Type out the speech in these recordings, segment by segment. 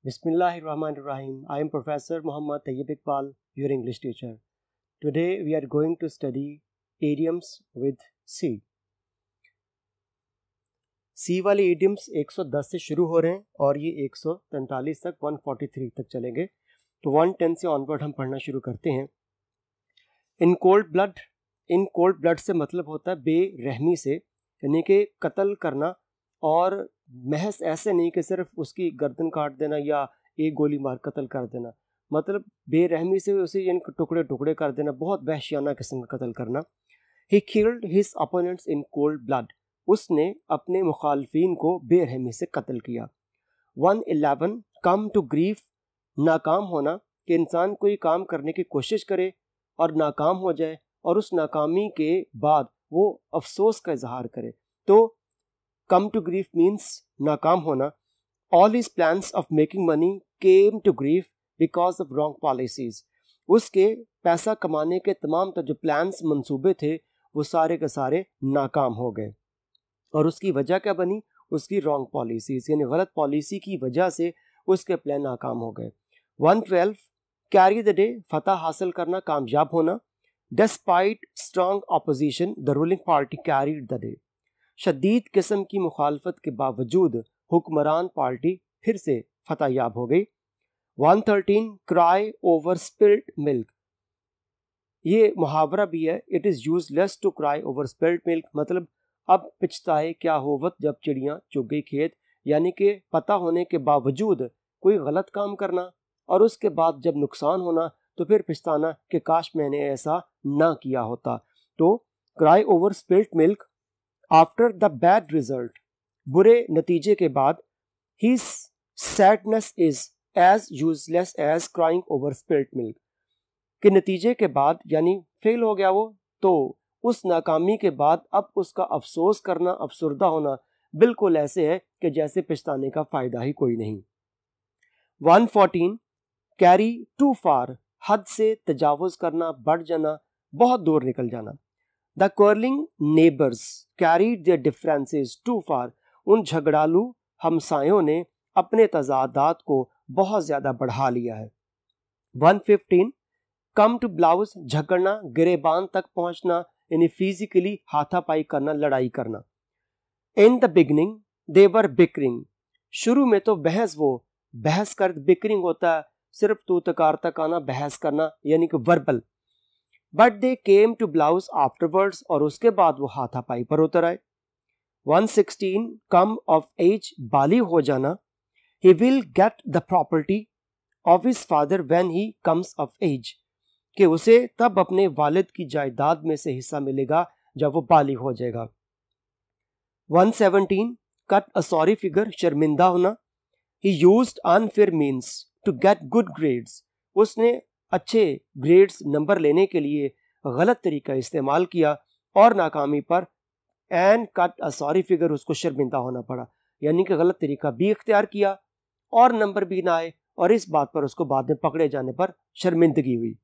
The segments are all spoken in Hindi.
Bismillahirrahmanirrahim. I am Professor Muhammad Tayyib Iqbal, your English teacher. Today we are going to study idioms with C. C वाले idioms 110 से शुरू हो रहे हैं और ये 143 तक 143 तक चलेंगे. तो 110 से ऑनवर्ड हम पढ़ना शुरू करते हैं. इन कोल्ड ब्लड से मतलब होता है बेरहमी से, यानी कि कत्ल करना, और महज ऐसे नहीं कि सिर्फ उसकी गर्दन काट देना या एक गोली मार कत्ल कर देना, मतलब बेरहमी से उसे टुकड़े टुकड़े कर देना, बहुत वहशियाना किस्म का कत्ल करना. He killed his opponents in cold blood. उसने अपने मुखालफीन को बेरहमी से कत्ल किया. 111 कम टू ग्रीफ. नाकाम होना, कि इंसान कोई काम करने की कोशिश करे और नाकाम हो जाए और उस नाकामी के बाद वो अफसोस का इजहार करे. तो come to grief means नाकाम होना. All his plans of making money came to grief because of wrong policies. उसके पैसा कमाने के तमाम जो प्लान्स मंसूबे थे वो सारे के सारे नाकाम हो गए. और उसकी वजह क्या बनी? उसकी रॉन्ग पॉलिसीज, यानी गलत पॉलिसी की वजह से उसके प्लान नाकाम हो गए. 112 कैरी द डे. फतह हासिल करना, कामयाब होना. Despite strong opposition, the ruling party carried the day. शदीद किस्म की मुखालफत के बावजूद हुक्मरान पार्टी फिर से फतह याब हो गई. 113 क्राई ओवर स्पिल्ट मिल्क. ये मुहावरा भी है. It is useless to cry over spilt milk, मतलब अब पछताए क्या होवत जब चिड़ियाँ चुग गई खेत, यानी कि पता होने के बावजूद कोई गलत काम करना और उसके बाद जब नुकसान होना तो फिर पछताना कि काश मैंने ऐसा ना किया होता. तो cry over spilt milk. After the bad result. बुरे नतीजे के बाद. His sadness is as useless as crying over spilt milk. के नतीजे के बाद, यानी फेल हो गया वो, तो उस नाकामी के बाद अब उसका अफसोस करना, अफसुर्दा होना बिल्कुल ऐसे है कि जैसे पछताने का फायदा ही कोई नहीं. 114 कैरी टू फार. हद से तजावुज करना, बढ़ जाना, बहुत दूर निकल जाना. The quarreling neighbors carried their differences too far. उन झगड़ालू हमसायों ने अपने तजादात को बहुत ज़्यादा बढ़ा लिया है. 115 come to blows. झगड़ना, गिरेबान तक पहुंचना, यानी फिजिकली हाथापाई करना, लड़ाई करना. In the beginning they were bickering. शुरू में तो बहस कर, बिकरिंग होता है सिर्फ तू तकार तक आना, बहस करना, यानी कि verbal. But they came to blows afterwards. और उसके बाद वो हाथापाई पर उतर आए. 116 कम ऑफ एज. बाली हो जाना. He will get the property of his father when he comes of age. कि उसे तब अपने वालिद की जायदाद में से हिस्सा मिलेगा जब वो बाली हो जाएगा. 117 कट अ सॉरी फिगर. शर्मिंदा होना. He used unfair means to get good grades. उसने अच्छे ग्रेड्स नंबर लेने के लिए गलत तरीका इस्तेमाल किया और नाकामी पर and cut a sorry figure, उसको शर्मिंदा होना पड़ा, यानी कि गलत तरीका भी इख्तियार किया और नंबर भी ना आए, और इस बात पर उसको बाद में पकड़े जाने पर शर्मिंदगी हुई.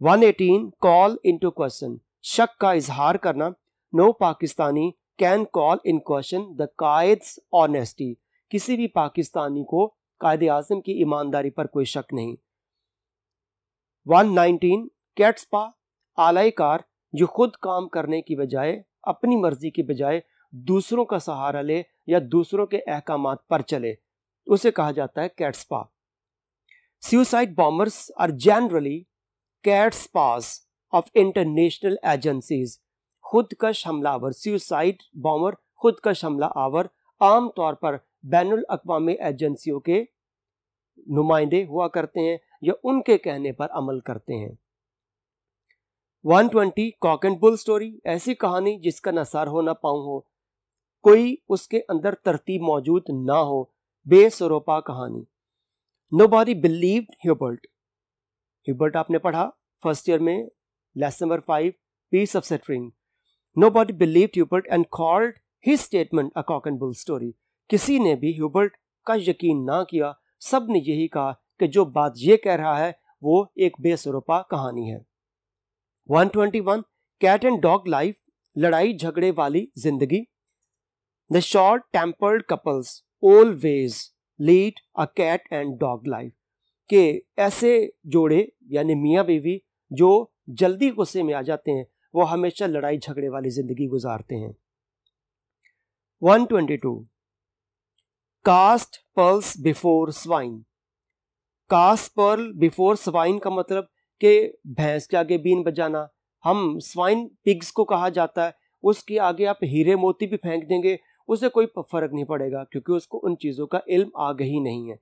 118 कॉल इनटू क्वेश्चन. शक का इजहार करना. No Pakistani can call in question the कायद्स ऑनेस्टी. किसी भी पाकिस्तानी को कायदे आज़म की ईमानदारी पर कोई शक नहीं. 119 कैट्सपा. आलाइकार जो खुद काम करने की बजाय, अपनी मर्जी की बजाय दूसरों का सहारा ले या दूसरों के अहकामात पर चले, उसे कहा जाता है catspaw. Suicide bombers are generally catspaws of international agencies. खुदकश हमलावर. सुसाइड बॉम्बर, खुदकश हमला आवर, आम तौर पर बैनुल अक़वामी एजेंसियों के नुमाइंदे हुआ करते हैं या उनके कहने पर अमल करते हैं. 120 कॉक एंड बुल स्टोरी. ऐसी कहानी जिसका न सर हो न पाँव हो, कोई उसके अंदर तरतीब मौजूद ना हो, बेसरोपा कहानी. Nobody believed Hubert. ह्यूबर्ट आपने पढ़ा फर्स्ट ईयर में, lesson number 5, piece of scattering. Nobody believed Hubert and called his statement a cock and bull story. किसी ने भी ह्यूबर्ट का यकीन ना किया, सब ने यही कहा कि जो बात ये कह रहा है वो एक बेसरोपा कहानी है. 121 कैट एंड डॉग लाइफ. लड़ाई झगड़े वाली जिंदगी. The short tempered couples always lead a cat and dog life, के ऐसे जोड़े यानी मियाँ बीवी जो जल्दी गुस्से में आ जाते हैं वो हमेशा लड़ाई झगड़े वाली जिंदगी गुजारते हैं। 122 cast pearls before swine. Cast pearl before swine का मतलब कि भैंस के आगे बीन बजाना। हम स्वाइन पिग्स को कहा जाता है, उसके आगे आप हीरे मोती भी फेंक देंगे उसे कोई फर्क नहीं पड़ेगा क्योंकि उसको उन चीज़ों का इल्म आगे ही नहीं है।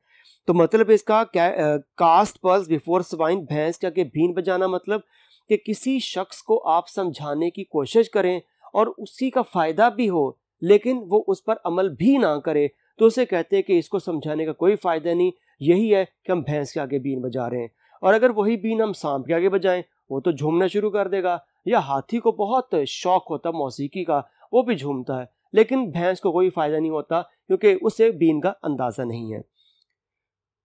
तो मतलब इसका क्या, कास्ट पर्ल्स बिफोर स्वाइन, भैंस के आगे बीन बजाना मतलब कि किसी शख्स को आप समझाने की कोशिश करें और उसी का फ़ायदा भी हो लेकिन वो उस पर अमल भी ना करे तो उसे कहते हैं कि इसको समझाने का कोई फ़ायदा नहीं, यही है कि हम भैंस के आगे बीन बजा रहे हैं। और अगर वही बीन हम सांप के आगे बजाएं वो तो झूमना शुरू कर देगा, या हाथी को बहुत शौक होता मौसीकी का, वो भी झूमता है, लेकिन भैंस को कोई फ़ायदा नहीं होता क्योंकि उसे बीन का अंदाज़ा नहीं है।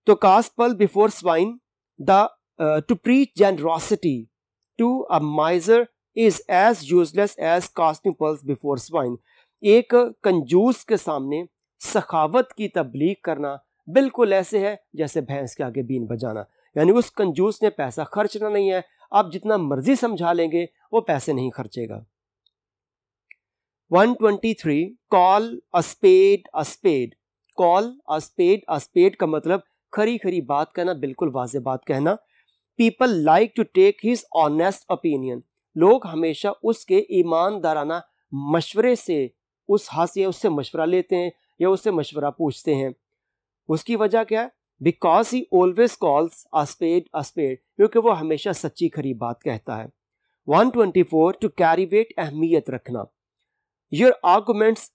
तो cast pearl before swine, to preach generosity to a miser is as useless as casting pearls before swine. एक कंजूस के सामने सखावत की तबलीग करना बिल्कुल ऐसे है जैसे भैंस के आगे बीन बजाना, यानी उस कंजूस ने पैसा खर्चना नहीं है, आप जितना मर्जी समझा लेंगे वो पैसे नहीं खर्चेगा। 123 call a spade a spade. Call a spade a spade का मतलब खरी खरी बात कहना, बिल्कुल वाज़ेह बात कहना। People like to take his honest opinion. लोग हमेशा उसके ईमानदाराना मशवरे से उससे मशवरा लेते हैं या उससे मशवरा पूछते हैं। उसकी वजह क्या है? Because he always calls a spade a spade, क्योंकि वो हमेशा सच्ची खरी बात कहता है। 124 टू कैरी वेट, अहमियत रखना। योर आर्गुमेंट्स,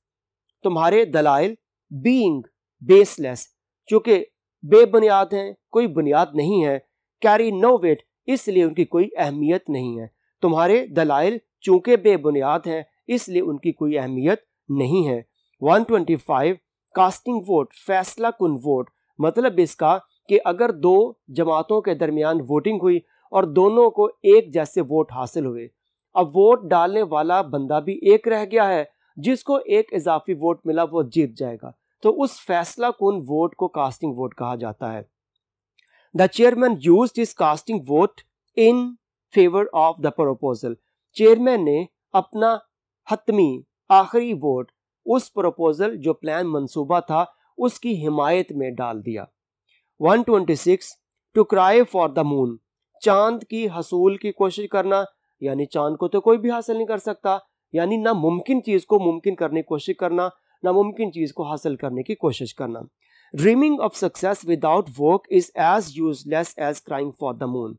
तुम्हारे दलाइल, बीइंग बेसलेस, चूंकि बेबुनियाद हैं, कोई बुनियाद नहीं है। कैरी नो वेट, इसलिए उनकी कोई अहमियत नहीं है। तुम्हारे दलाइल चूंकि बेबुनियाद हैं इसलिए उनकी कोई अहमियत नहीं है। 125 कास्टिंग वोट, फैसला कुन वोट, मतलब इसका कि अगर दो जमातों के दरमियान वोटिंग हुई और दोनों को एक जैसे वोट हासिल हुए, अब वोट डालने वाला बंदा भी एक रह गया है, जिसको एक इजाफी वोट मिला वो जीत जाएगा, तो उस फैसला कुन वोट को कास्टिंग वोट कहा जाता है। The chairman used his casting vote in favour of the proposal. Chairman ने अपना हतमी आखिरी वोट उस प्रपोजल जो प्लान मंसूबा था उसकी हिमायत में डाल दिया। 126 to cry for the moon, चांद की हसूल की कोशिश करना, यानी चांद को तो कोई भी हासिल नहीं कर सकता, यानी ना मुमकिन चीज को मुमकिन करने की कोशिश करना, नामुमकिन चीज को हासिल करने की कोशिश करना। Dreaming of success without work is as useless as crying for the moon.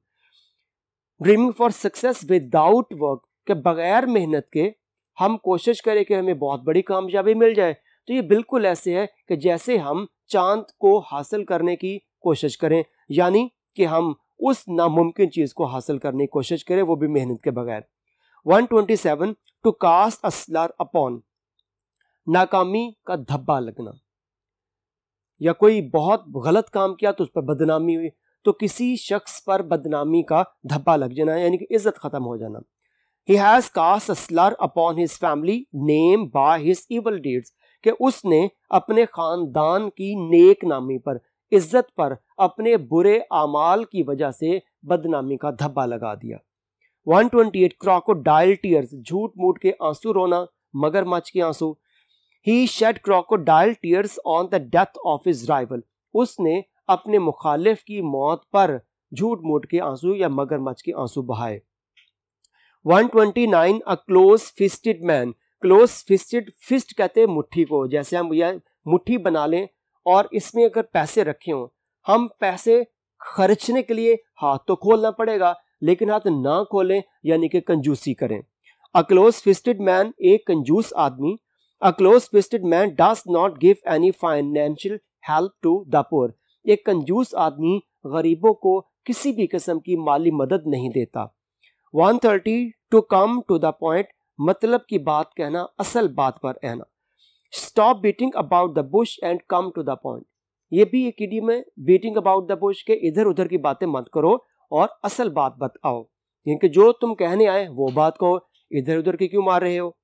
Dreaming for success without work, के बगैर मेहनत के हम कोशिश करें कि हमें बहुत बड़ी कामयाबी मिल जाए, तो ये बिल्कुल ऐसे है कि जैसे हम चांद को हासिल करने की कोशिश करें, यानी कि हम उस नामुमकिन चीज को हासिल करने की कोशिश करें, वो भी मेहनत के बगैर। 127 to cast a slur upon, नाकामी का धब्बा लगना, या कोई बहुत गलत काम किया तो उस पर बदनामी हुई, तो किसी शख्स पर बदनामी का धब्बा लग जाना, यानी कि इज्जत खत्म हो जाना। He has cast a slur upon his family name by his evil deeds, कि उसने अपने खानदान की नेक नामी पर, इज्जत पर अपने बुरे आमाल की वजह से बदनामी का धब्बा लगा दिया। 128 क्रोकोडाइल टीयर्स, झूठ मूठ के आंसू रोना, मगरमच्छ के आंसू। He shed crocodile tears on the death of his rival, उसने अपने मुखालिफ की मौत पर झूठ मूठ के आंसू या मगरमच्छ के आंसू बहाए। 129 a close fisted man, close fisted, fist कहते हैं मुट्ठी को, जैसे हम यह मुट्ठी बना लें और इसमें अगर पैसे रखे हों, हम पैसे खर्चने के लिए हाथ तो खोलना पड़ेगा लेकिन हाथ ना खोलें, यानी कि कंजूसी करें। अ क्लोज फिस्टेड मैन, एक कंजूस आदमी। A close fisted man does not give any financial help to the poor, एक कंजूस आदमी गरीबों को किसी भी किस्म की माली मदद नहीं देता। 130 to come to the point, मतलब की बात कहना, असल बात पर रहना। Stop beating about the bush and come to the point, ये भी एक इडियम है, बीटिंग अबाउट द बुश के इधर उधर की बातें मत करो और असल बात बताओ, क्योंकि जो तुम कहने आए वो बात कहो, इधर उधर की क्यों मार रहे हो।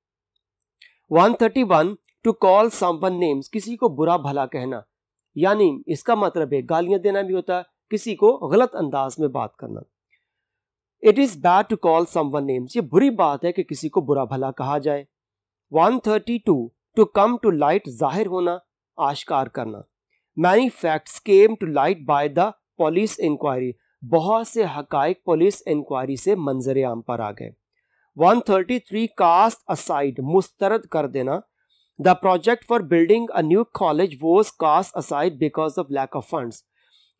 131 टू कॉल समवन नेम्स, किसी को बुरा भला कहना, यानी इसका मतलब है गालियां देना भी होता है, किसी को गलत अंदाज में बात करना। It is bad to call someone names, ये बुरी बात है कि किसी को बुरा भला कहा जाए। 132 टू कम टू लाइट, जाहिर होना, आश्कार करना। Many facts came to light by the police inquiry, बहुत से हकाइक पुलिस इंक्वायरी से मंजर आम पर आ गए। 133 कास्ट असाइड, मुस्तरद कर देना। The project for building a new college was cast aside because of lack of funds,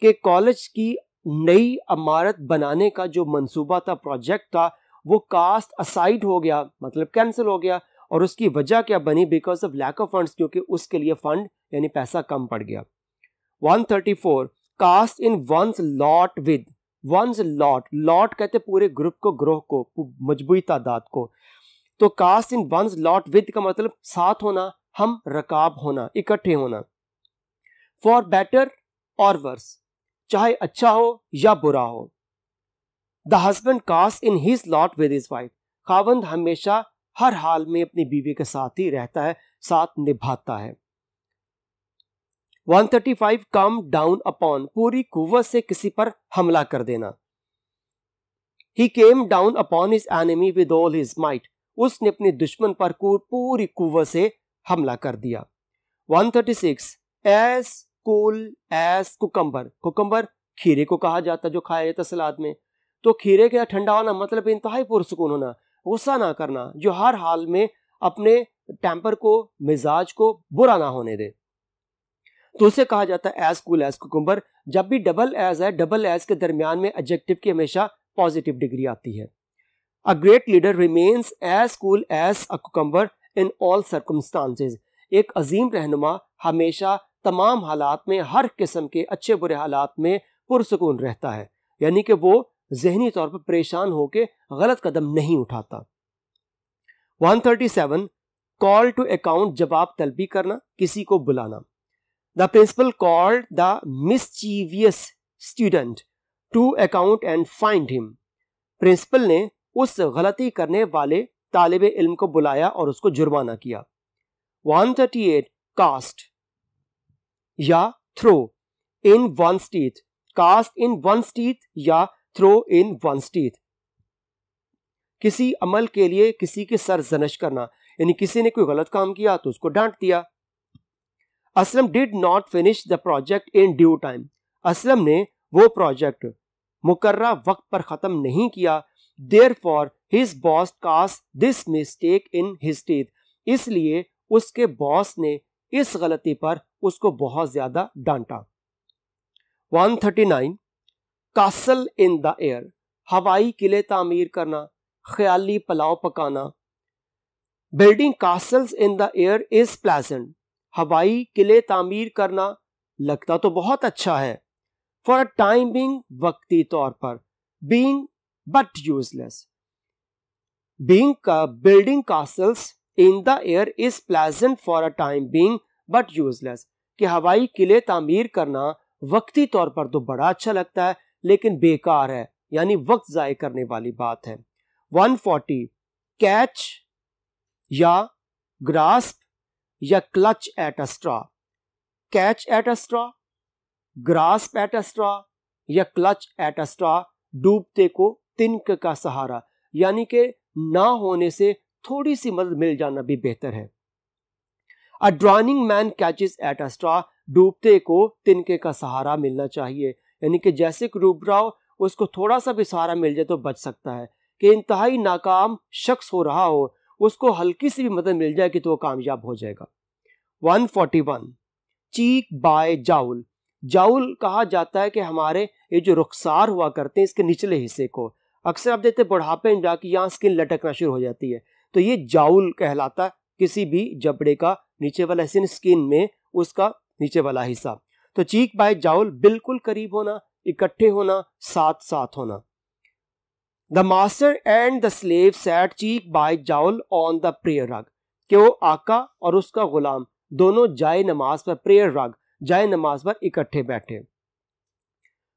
कि कॉलेज की नई इमारत बनाने का जो मंसूबा था, प्रोजेक्ट था, वो कास्ट असाइड हो गया, मतलब कैंसिल हो गया। और उसकी वजह क्या बनी? Because of lack of funds, क्योंकि उसके लिए फंड यानी पैसा कम पड़ गया। 134 cast in one's lot with, one's lot, lot कहते पूरे ग्रुप को, ग्रोह को, मजबूई तादाद को। तो cast in one's lot with का मतलब साथ होना, हम रकाब होना, इकट्ठे होना। फॉर बेटर और वर्स, चाहे अच्छा हो या बुरा हो। The husband cast in his lot with his wife, खावंद हमेशा हर हाल में अपनी बीवी के साथ ही रहता है, साथ निभाता है। 135 कम डाउन अपॉन, पूरी कुव्वत से किसी पर हमला कर देना। He came down upon his enemy with all his might, उसने अपने दुश्मन पर पूरी कुव्वत से हमला कर दिया। 136 as cool as cucumber, cucumber खीरे को कहा जाता जो खाया जाता सलाद में। तो खीरे का ठंडा होना मतलब इंतहाई पुरसुकून होना, गुस्सा ना करना, जो हर हाल में अपने टेम्पर को, मिजाज को बुरा ना होने दे, तो उसे कहा जाता है एज कूल एज कुकम्बर। जब भी डबल एज है, डबल एज के दरमियान में एडजेक्टिव की हमेशा पॉजिटिव डिग्री आती है। A great leader remains as cool as a cucumber in all circumstances, एक अजीम रहनुमा हमेशा तमाम हालात में, हर किस्म के अच्छे बुरे हालात में पुरसुकून रहता है, यानी कि वो ज़हनी तौर पर परेशान होकर गलत कदम नहीं उठाता। 137 कॉल टू अकाउंट, जवाब तलबी करना, किसी को बुलाना। The principal called the mischievous student to account and fined him, principal ने उस गलती करने वाले तालिबे इल्म को बुलाया और उसको जुर्माना किया। 138 कास्ट या throw in one's teeth, cast in one's teeth या थ्रो इन वंस टीथ, किसी अमल के लिए किसी के सर जनश करना, यानी किसी ने कोई गलत काम किया तो उसको डांट दिया। Aslam did not finish the project in due time, Aslam ने वो प्रोजेक्ट मुकर्रा वक्त पर खत्म नहीं किया। Therefore his boss cast this mistake in his teeth, इसलिए उसके बॉस ने इस गलती पर उसको बहुत ज्यादा डांटा। 139 कासल इन द एयर, हवाई किले तामीर करना, ख्याली पुलाव पकाना। Building castles in the air is pleasant, हवाई किले तामीर करना लगता तो बहुत अच्छा है। फॉर अ टाइम बीइंग, वक्ती तौर पर। बीइंग बट यूजलेस, बीइंग का building castles in the air is pleasant for a time being but useless, कि हवाई किले तामीर करना वक्ती तौर पर तो बड़ा अच्छा लगता है लेकिन बेकार है, यानी वक्त जाय करने वाली बात है। 140 कैच या ग्रास्प या clutch at a straw, catch at a straw, grasp at a straw या क्लच एट अ स्ट्रॉ, डूबते को तिनक का सहारा, यानी कि ना होने से थोड़ी सी मदद मिल जाना भी बेहतर है। A drowning man catches at a straw, डूबते को तिनके का सहारा मिलना चाहिए, यानी कि जैसे डूब रहा हो उसको थोड़ा सा भी सहारा मिल जाए तो बच सकता है। कि इंतहाई नाकाम शख्स हो रहा हो, उसको हल्की सी भी मदद मिल जाए कि तो वो कामयाब हो जाएगा। 141 चीक बाय जाउल, जाउल कहा जाता है कि हमारे ये जो रुखसार हुआ करते हैं इसके निचले हिस्से को, अक्सर आप देखते बुढ़ापे में जाके यहाँ स्किन लटकना शुरू हो जाती है, तो ये जाउल कहलाता है किसी भी जबड़े का नीचे वाला स्किन में उसका नीचे वाला हिस्सा। तो चीक बाय जाउल बिल्कुल करीब होना, इकट्ठे होना, साथ साथ होना। The master and the slave sat cheek by jowl on the prayer rug, कि वो आका और उसका गुलाम दोनों जाए नमाज पर, प्रेयर रग जाए नमाज पर इकट्ठे बैठे।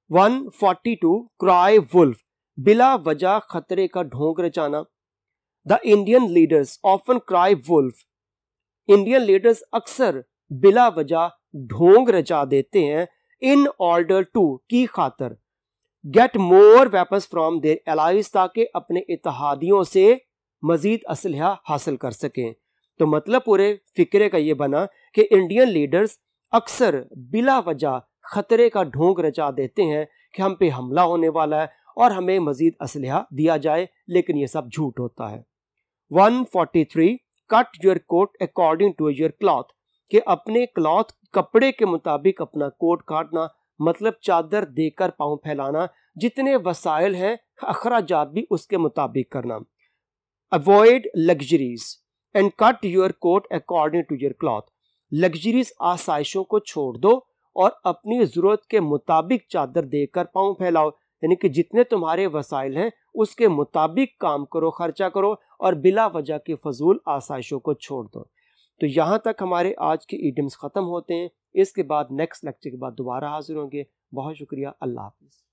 142 क्राई वुल्फ, बिला वजह खतरे का ढोंक रचाना। The Indian leaders often cry wolf, Indian leaders अक्सर बिला वजह ढोंग रचा देते हैं, इन ऑर्डर टू की खातर, get more weapons from their allies, ताकि अपने इत्तेहादियों से मजीद असलहा हासिल कर सकें। तो मतलब पूरे फिक्रे का ये बना कि इंडियन लीडर्स अक्सर बिला वजह खतरे का ढोंग रचा देते हैं कि हम पे हमला होने वाला है और हमें मजीद असलहा दिया जाए, लेकिन ये सब झूठ होता है। 143 cut your coat according to your cloth, कि अपने क्लॉथ कपड़े के मुताबिक अपना कोट काटना, मतलब चादर देकर पांव फैलाना, जितने वसाइल हैं अखराजात भी उसके मुताबिक करना। Avoid luxuries and cut your coat according to your cloth, luxuries आसाइशों को छोड़ दो और अपनी जरूरत के मुताबिक चादर देकर पांव फैलाओ, यानी कि जितने तुम्हारे वसाइल हैं उसके मुताबिक काम करो, खर्चा करो और बिला वजह की फजूल आसाइशों को छोड़ दो। तो यहाँ तक हमारे आज के इडियम्स ख़त्म होते हैं। इसके बाद नेक्स्ट लेक्चर के बाद दोबारा हाजिर होंगे। बहुत शुक्रिया। अल्लाह हाफिज़।